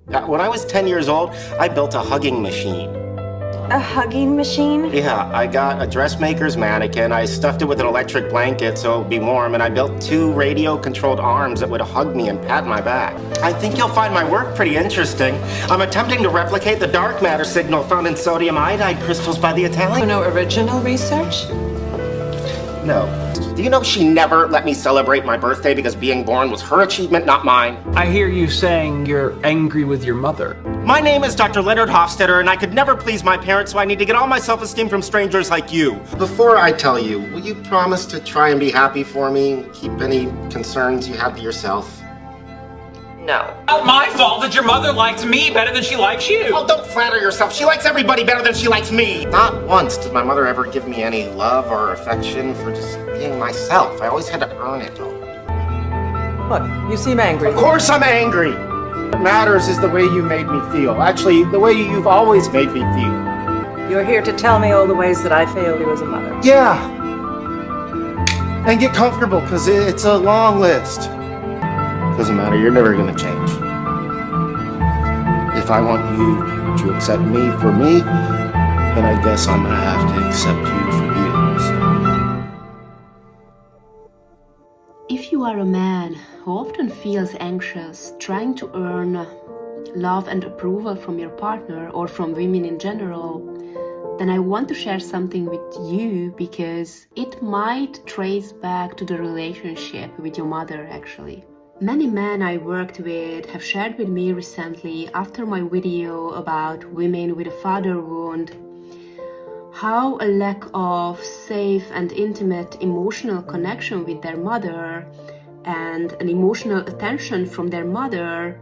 When I was 10 years old, I built a hugging machine. A hugging machine? Yeah, I got a dressmaker's mannequin. I stuffed it with an electric blanket so it would be warm, and I built 2 radio-controlled arms that would hug me and pat my back. I think you'll find my work pretty interesting. I'm attempting to replicate the dark matter signal found in sodium iodide crystals by the Italian. No original research? No. Do you know she never let me celebrate my birthday because being born was her achievement, not mine? I hear you saying you're angry with your mother. My name is Dr. Leonard Hofstetter, and I could never please my parents, so I need to get all my self-esteem from strangers like you. Before I tell you, will you promise to try and be happy for me? Keep any concerns you have to yourself? No. Not my fault that your mother likes me better than she likes you. Oh, don't flatter yourself. She likes everybody better than she likes me. Not once did my mother ever give me any love or affection for just being myself. I always had to earn it. Look, you seem angry. Of course I'm angry. What matters is the way you made me feel. Actually, the way you've always made me feel. You're here to tell me all the ways that I failed you as a mother. Yeah. And get comfortable, because it's a long list. Doesn't matter, you're never gonna change. If I want you to accept me for me, then I guess I'm gonna have to accept you for you. If you are a man who often feels anxious trying to earn love and approval from your partner or from women in general, then I want to share something with you because it might trace back to the relationship with your mother actually. Many men I worked with have shared with me recently after my video about women with a father wound how a lack of safe and intimate emotional connection with their mother and an emotional attention from their mother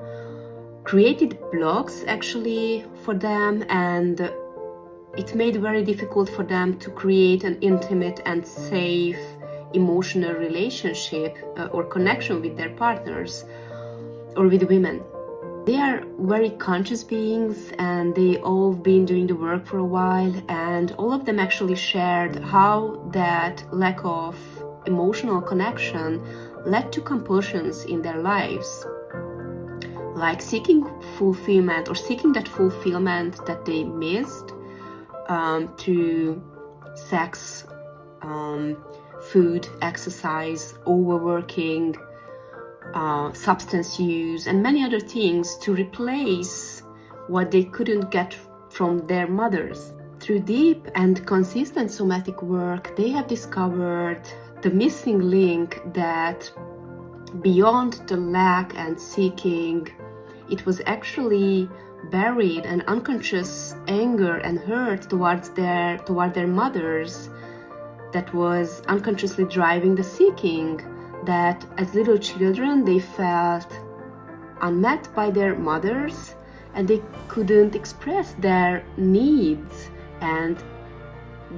created blocks actually for them, and it made it very difficult for them to create an intimate and safe emotional relationship or connection with their partners or with women. They are very conscious beings and they all been doing the work for a while, and all of them actually shared how that lack of emotional connection led to compulsions in their lives, like seeking fulfillment or seeking that fulfillment that they missed through sex, food, exercise, overworking, substance use, and many other things to replace what they couldn't get from their mothers. Through deep and consistent somatic work, they have discovered the missing link that beyond the lack and seeking, it was actually buried and unconscious anger and hurt toward their mothers that was unconsciously driving the seeking, that as little children they felt unmet by their mothers and they couldn't express their needs and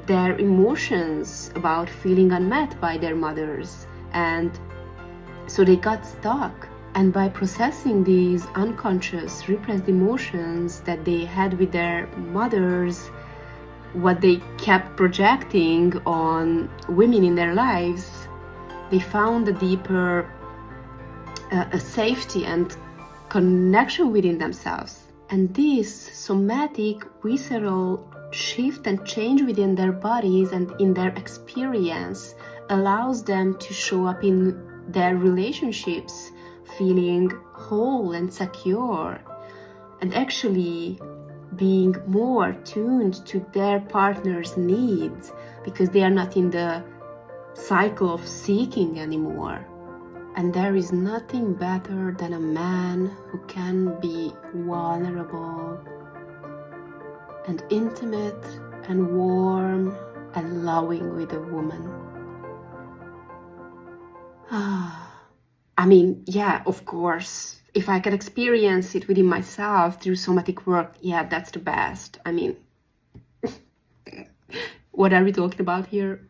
their emotions about feeling unmet by their mothers, and so they got stuck. And by processing these unconscious repressed emotions that they had with their mothers, what they kept projecting on women in their lives, they found a deeper a safety and connection within themselves. And this somatic, visceral shift and change within their bodies and in their experience allows them to show up in their relationships feeling whole and secure, and actually being more tuned to their partner's needs because they are not in the cycle of seeking anymore. And there is nothing better than a man who can be vulnerable and intimate and warm and loving with a woman. I mean, yeah, of course, if I can experience it within myself through somatic work, yeah, that's the best. I mean, what are we talking about here?